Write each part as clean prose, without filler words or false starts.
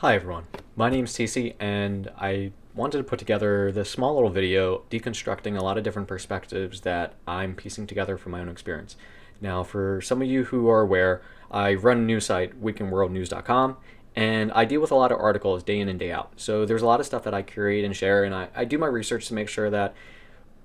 Hi everyone, my name's TC and I wanted to put together this small little video deconstructing a lot of different perspectives that I'm piecing together from my own experience. Now, for some of you who are aware, I run a news site, weekinworldnews.com, and I deal with a lot of articles day in and day out. So there's a lot of stuff that I curate and share, and I do my research to make sure that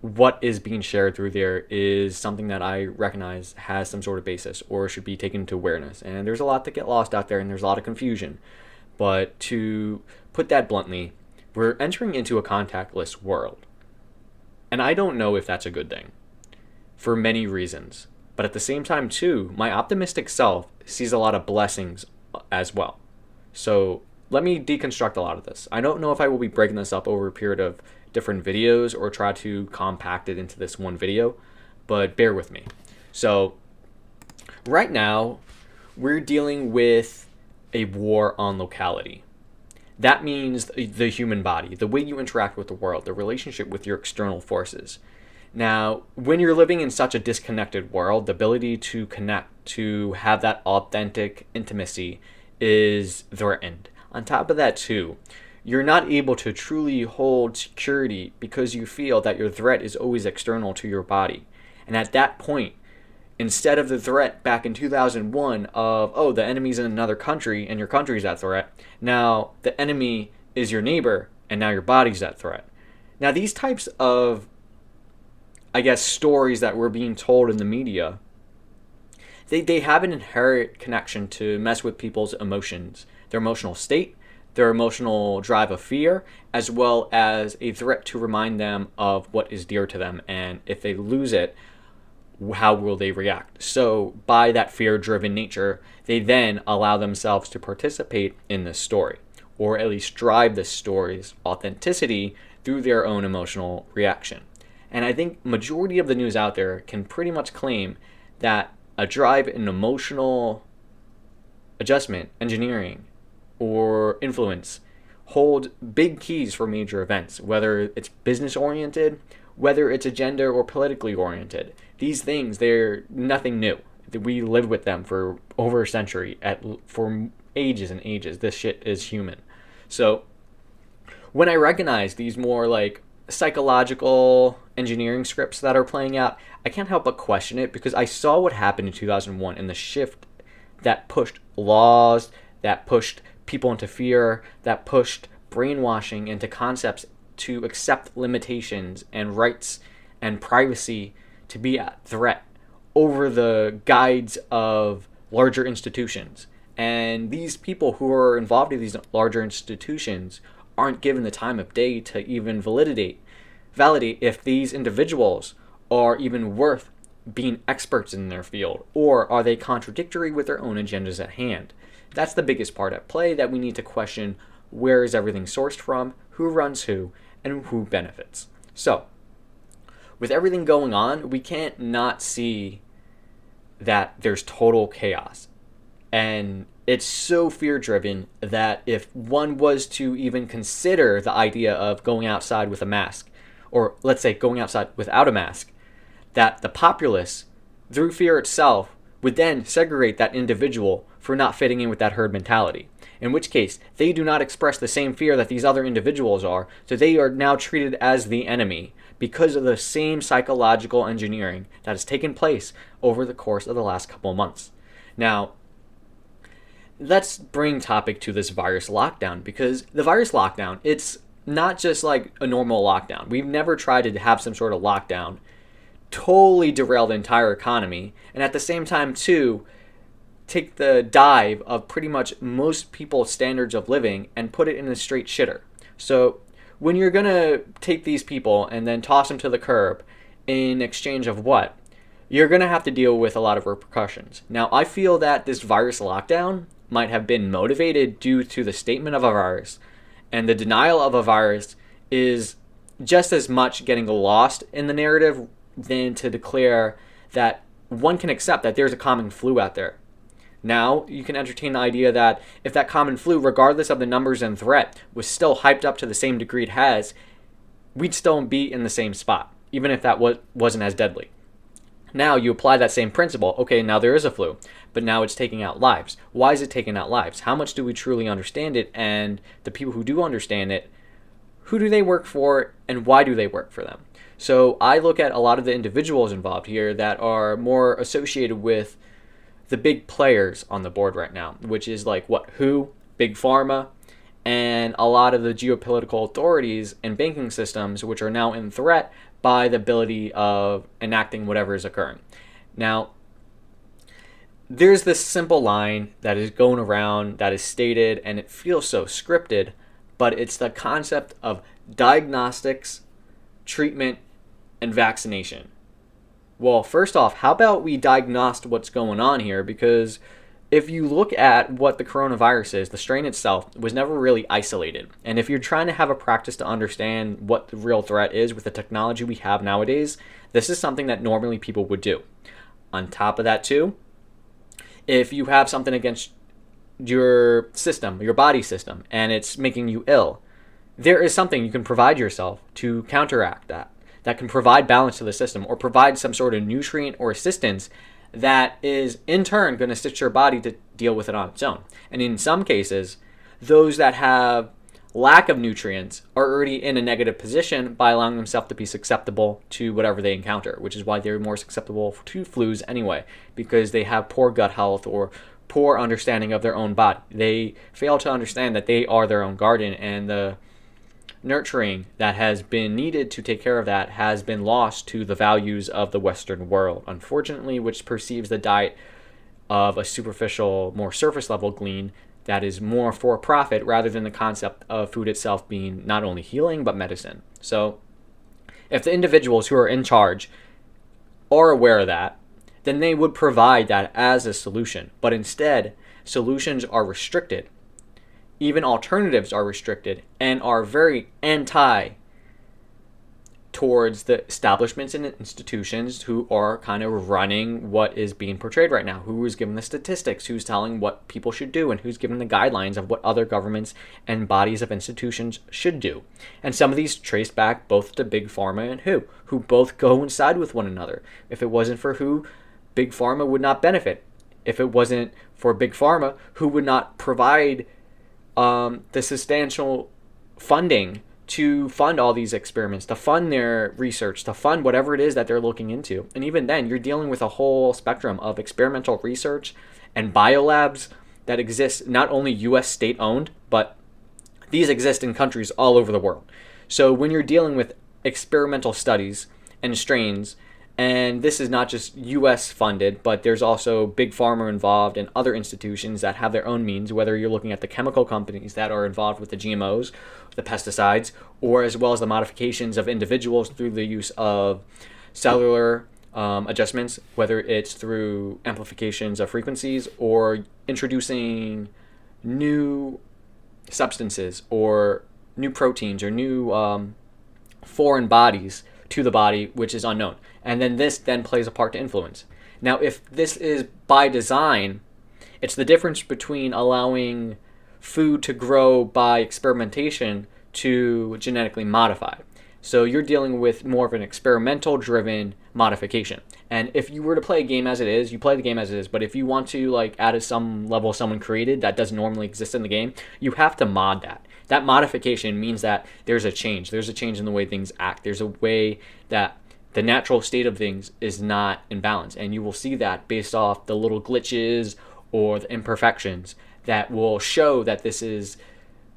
what is being shared through there is something that I recognize has some sort of basis or should be taken into awareness. And there's a lot that get lost out there, and there's a lot of confusion. But to put that bluntly, we're entering into a contactless world. And I don't know if that's a good thing for many reasons. But at the same time, too, my optimistic self sees a lot of blessings as well. So let me deconstruct a lot of this. I don't know if I will be breaking this up over a period of different videos or try to compact it into this one video, but bear with me. So right now, we're dealing with a war on locality. That means the human body, the way you interact with the world, the relationship with your external forces. Now, when you're living in such a disconnected world, the ability to connect, to have that authentic intimacy is threatened. On top of that, too, you're not able to truly hold security because you feel that your threat is always external to your body. And at that point, instead of the threat back in 2001 of, oh, the enemy's in another country and your country's that threat, now the enemy is your neighbor and now your body's that threat. Now, these types of, I guess, stories that we're being told in the media, they have an inherent connection to mess with people's emotions, their emotional state, their emotional drive of fear, as well as a threat to remind them of what is dear to them. And if they lose it, how will they react? So by that fear-driven nature, they then allow themselves to participate in this story, or at least drive this story's authenticity through their own emotional reaction. And I think majority of the news out there can pretty much claim that a drive in emotional adjustment, engineering, or influence hold big keys for major events, whether it's business oriented, whether it's agenda or politically oriented. These things, they're nothing new. We lived with them for over a century, for ages and ages. This shit is human. So when I recognize these more like psychological engineering scripts that are playing out, I can't help but question it because I saw what happened in 2001 and the shift that pushed laws, that pushed people into fear, that pushed brainwashing into concepts to accept limitations and rights and privacy to be at threat over the guides of larger institutions. And these people who are involved in these larger institutions aren't given the time of day to even validate if these individuals are even worth being experts in their field, or are they contradictory with their own agendas at hand. That's the biggest part at play that we need to question. Where is everything sourced from, who runs who, and who benefits? So, with everything going on, we can't not see that there's total chaos. And it's so fear-driven that if one was to even consider the idea of going outside with a mask, or let's say going outside without a mask, that the populace, through fear itself, would then segregate that individual for not fitting in with that herd mentality. In which case, they do not express the same fear that these other individuals are, so they are now treated as the enemy because of the same psychological engineering that has taken place over the course of the last couple of months. Now, let's bring topic to this virus lockdown, because the virus lockdown, it's not just like a normal lockdown. We've never tried to have some sort of lockdown totally derail the entire economy, and at the same time, too, take the dive of pretty much most people's standards of living and put it in a straight shitter. So when you're going to take these people and then toss them to the curb in exchange of what? You're going to have to deal with a lot of repercussions. Now, I feel that this virus lockdown might have been motivated due to the statement of a virus, and the denial of a virus is just as much getting lost in the narrative than to declare that one can accept that there's a common flu out there. Now, you can entertain the idea that if that common flu, regardless of the numbers and threat, was still hyped up to the same degree it has, we'd still be in the same spot, even if that wasn't as deadly. Now you apply that same principle. Okay, now there is a flu, but now it's taking out lives. Why is it taking out lives? How much do we truly understand it? And the people who do understand it, who do they work for and why do they work for them? So I look at a lot of the individuals involved here that are more associated with the big players on the board right now, which is like WHO, Big Pharma, and a lot of the geopolitical authorities and banking systems, which are now in threat by the ability of enacting whatever is occurring. Now, there's this simple line that is going around that is stated, and it feels so scripted, but it's the concept of diagnostics, treatment, and vaccination. Well, first off, how about we diagnose what's going on here? Because if you look at what the coronavirus is, the strain itself was never really isolated. And if you're trying to have a practice to understand what the real threat is with the technology we have nowadays, this is something that normally people would do. On top of that, too, if you have something against your system, your body system, and it's making you ill, there is something you can provide yourself to counteract that can provide balance to the system or provide some sort of nutrient or assistance that is in turn going to stitch your body to deal with it on its own. And in some cases, those that have lack of nutrients are already in a negative position by allowing themselves to be susceptible to whatever they encounter, which is why they're more susceptible to flus anyway, because they have poor gut health or poor understanding of their own body. They fail to understand that they are their own garden, and the nurturing that has been needed to take care of that has been lost to the values of the Western world, unfortunately, which perceives the diet of a superficial, more surface level glean that is more for profit rather than the concept of food itself being not only healing but medicine. So if the individuals who are in charge are aware of that, then they would provide that as a solution. But instead, solutions are restricted. Even alternatives are restricted and are very anti towards the establishments and institutions who are kind of running what is being portrayed right now. Who is giving the statistics, who's telling what people should do, and who's giving the guidelines of what other governments and bodies of institutions should do. And some of these trace back both to Big Pharma and who both coincide with one another. If it wasn't for WHO, Big Pharma would not benefit. If it wasn't for Big Pharma, WHO would not provide the substantial funding to fund all these experiments, to fund their research, to fund whatever it is that they're looking into. And even then, you're dealing with a whole spectrum of experimental research and biolabs that exist, not only U.S. state-owned, but these exist in countries all over the world. So when you're dealing with experimental studies and strains, and this is not just U.S. funded, but there's also Big Pharma involved and other institutions that have their own means, whether you're looking at the chemical companies that are involved with the GMOs, the pesticides, or as well as the modifications of individuals through the use of cellular adjustments, whether it's through amplifications of frequencies or introducing new substances or new proteins or new foreign bodies to the body, which is unknown. And then this then plays a part to influence. Now, if this is by design, it's the difference between allowing food to grow by experimentation to genetically modify. So you're dealing with more of an experimental driven modification. And if you were to play a game as it is, you play the game as it is. But if you want to add some level someone created that doesn't normally exist in the game, you have to mod that. That modification means that there's a change. There's a change in the way things act. There's a way that the natural state of things is not in balance. And you will see that based off the little glitches or the imperfections that will show that this is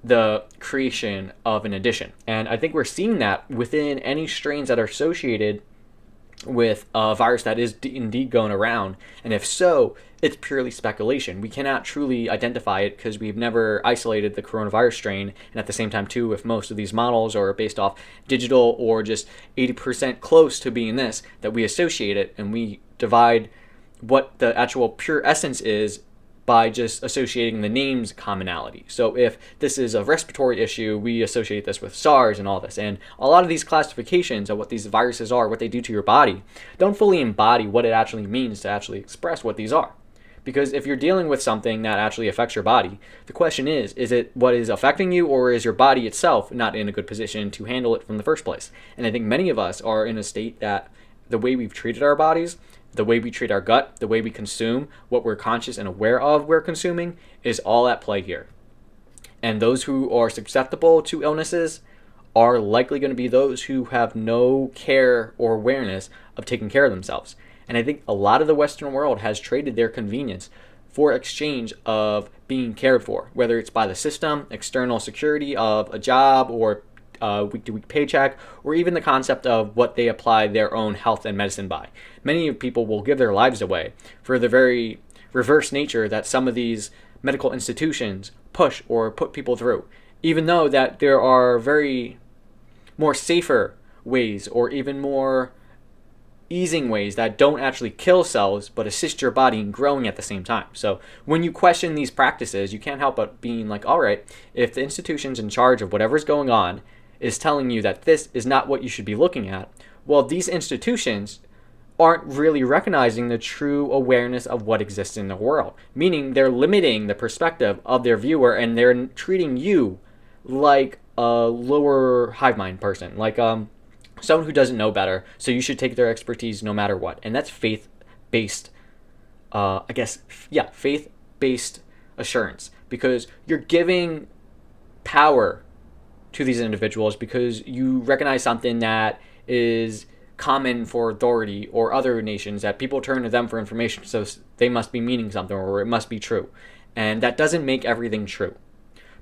the creation of an addition. And I think we're seeing that within any strains that are associated with a virus that is indeed going around. And if so, it's purely speculation. We cannot truly identify it because we've never isolated the coronavirus strain. And at the same time, too, if most of these models are based off digital or just 80% close to being this, that we associate it and we divide what the actual pure essence is by just associating the names commonality. So if this is a respiratory issue, we associate this with SARS and all this. And a lot of these classifications of what these viruses are, what they do to your body, don't fully embody what it actually means to actually express what these are. Because if you're dealing with something that actually affects your body, the question is it what is affecting you, or is your body itself not in a good position to handle it from the first place? And I think many of us are in a state that the way we've treated our bodies the way we treat our gut, the way we consume, what we're conscious and aware of we're consuming is all at play here. And those who are susceptible to illnesses are likely going to be those who have no care or awareness of taking care of themselves. And I think a lot of the Western world has traded their convenience for exchange of being cared for, whether it's by the system, external security of a job or week-to-week paycheck, or even the concept of what they apply their own health and medicine by. Many people will give their lives away for the very reverse nature that some of these medical institutions push or put people through, even though that there are very more safer ways or even more easing ways that don't actually kill cells but assist your body in growing at the same time. So when you question these practices, you can't help but being like, all right, if the institution's in charge of whatever's going on is telling you that this is not what you should be looking at, well, these institutions aren't really recognizing the true awareness of what exists in the world, meaning they're limiting the perspective of their viewer and they're treating you like a lower hive mind person, like someone who doesn't know better, so you should take their expertise no matter what. And that's faith-based, faith-based assurance, because you're giving power to these individuals because you recognize something that is common for authority or other nations, that people turn to them for information, so they must be meaning something or it must be true. And that doesn't make everything true,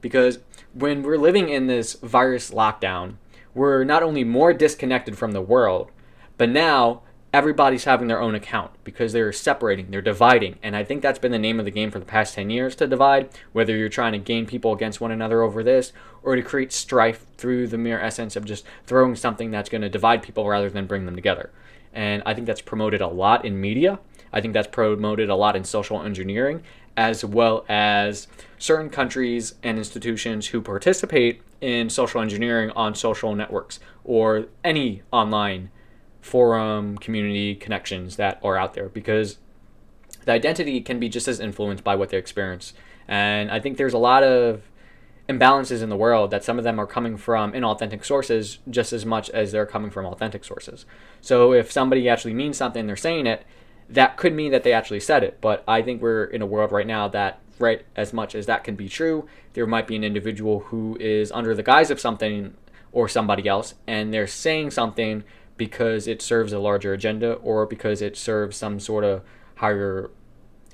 because when we're living in this virus lockdown, we're not only more disconnected from the world, but now everybody's having their own account because they're separating, they're dividing. And I think that's been the name of the game for the past 10 years, to divide, whether you're trying to gain people against one another over this or to create strife through the mere essence of just throwing something that's going to divide people rather than bring them together. And I think that's promoted a lot in media. I think that's promoted a lot in social engineering, as well as certain countries and institutions who participate in social engineering on social networks or any online forum community connections that are out there, because the identity can be just as influenced by what they experience. And I think there's a lot of imbalances in the world that some of them are coming from inauthentic sources just as much as they're coming from authentic sources. So if somebody actually means something, they're saying it, that could mean that they actually said it. But I think we're in a world right now that, right, as much as that can be true, there might be an individual who is under the guise of something or somebody else, and they're saying something because it serves a larger agenda or because it serves some sort of higher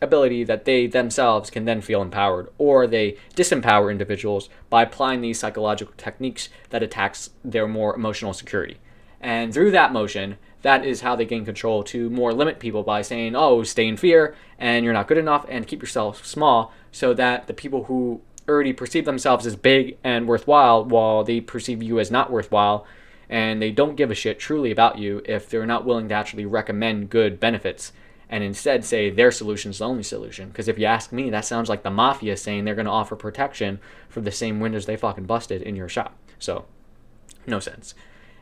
ability that they themselves can then feel empowered, or they disempower individuals by applying these psychological techniques that attacks their more emotional security. And through that motion, that is how they gain control to more limit people by saying, oh, stay in fear and you're not good enough and keep yourself small, so that the people who already perceive themselves as big and worthwhile, while they perceive you as not worthwhile, and they don't give a shit truly about you if they're not willing to actually recommend good benefits and instead say their solution is the only solution. Because if you ask me, that sounds like the mafia saying they're going to offer protection for the same windows they fucking busted in your shop. So, no sense.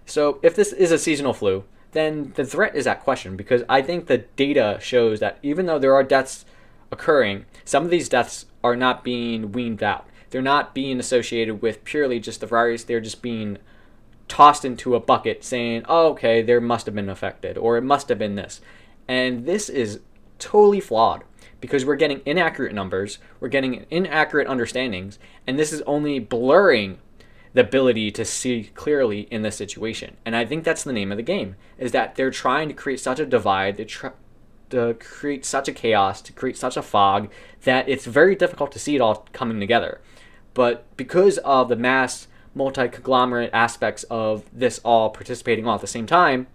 So if this is a seasonal flu, then the threat is at question, because I think the data shows that even though there are deaths occurring, some of these deaths are not being weaned out. They're not being associated with purely just the virus. They're just being tossed into a bucket saying, oh, okay, there must have been affected, or it must have been this. And this is totally flawed, because we're getting inaccurate numbers, we're getting inaccurate understandings, and this is only blurring the ability to see clearly in this situation. And I think that's the name of the game, is that they're trying to create such a divide, to create such a chaos, to create such a fog, that it's very difficult to see it all coming together. But because of the mass multi-conglomerate aspects of this all participating all at the same time,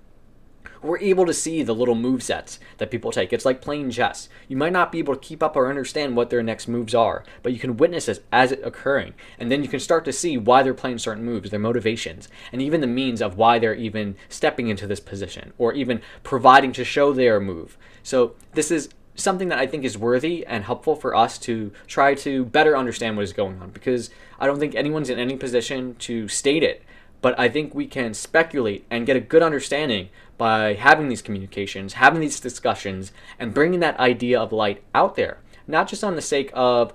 we're able to see the little move sets that people take. It's like playing chess. You might not be able to keep up or understand what their next moves are, but you can witness it as it occurring. And then you can start to see why they're playing certain moves, their motivations, and even the means of why they're even stepping into this position, or even providing to show their move. So this is something that I think is worthy and helpful for us to try to better understand what is going on, because I don't think anyone's in any position to state it, but I think we can speculate and get a good understanding by having these communications, having these discussions, and bringing that idea of light out there, not just on the sake of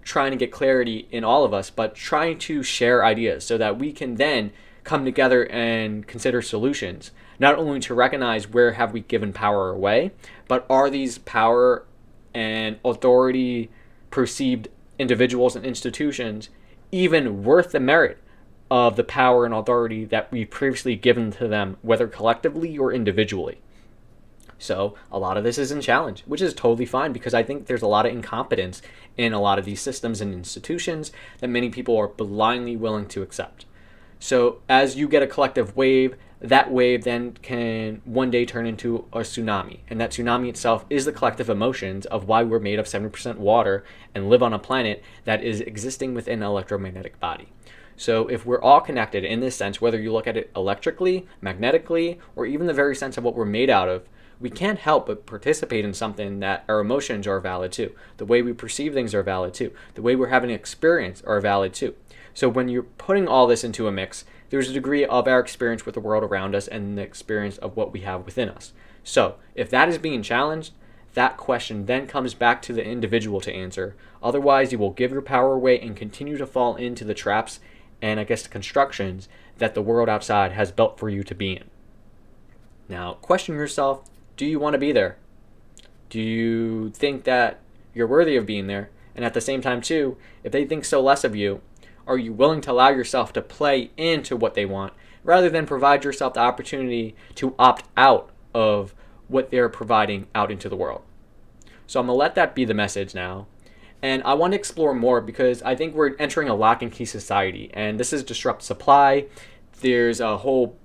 trying to get clarity in all of us, but trying to share ideas so that we can then come together and consider solutions, not only to recognize where have we given power away, but are these power and authority perceived individuals and institutions even worth the merit of the power and authority that we've previously given to them, whether collectively or individually. So a lot of this is in challenge, which is totally fine, because I think there's a lot of incompetence in a lot of these systems and institutions that many people are blindly willing to accept. So as you get a collective wave, that wave then can one day turn into a tsunami. And that tsunami itself is the collective emotions of why we're made of 70% water and live on a planet that is existing within an electromagnetic body. So if we're all connected in this sense, whether you look at it electrically, magnetically, or even the very sense of what we're made out of, we can't help but participate in something that our emotions are valid too. The way we perceive things are valid too. The way we're having an experience are valid too. So when you're putting all this into a mix, there's a degree of our experience with the world around us and the experience of what we have within us. So if that is being challenged, that question then comes back to the individual to answer. Otherwise, you will give your power away and continue to fall into the traps and, I guess, the constructions that the world outside has built for you to be in. Now, question yourself, do you want to be there? Do you think that you're worthy of being there? And at the same time, too, if they think so less of you, are you willing to allow yourself to play into what they want rather than provide yourself the opportunity to opt out of what they're providing out into the world? So I'm going to let that be the message now. And I want to explore more because I think we're entering a lock and key society, and this is disrupt supply. There's a whole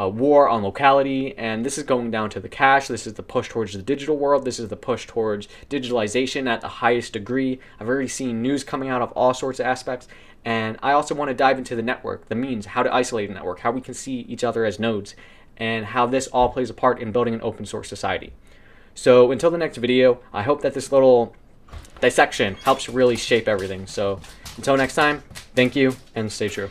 war on locality, and this is going down to the cash. This is the push towards the digital world. This is the push towards digitalization at the highest degree. I've already seen news coming out of all sorts of aspects, and I also want to dive into the network, the means, how to isolate a network, how we can see each other as nodes, and how this all plays a part in building an open source society. So until the next video, I hope that this little dissection helps really shape everything. So until next time, thank you and stay true.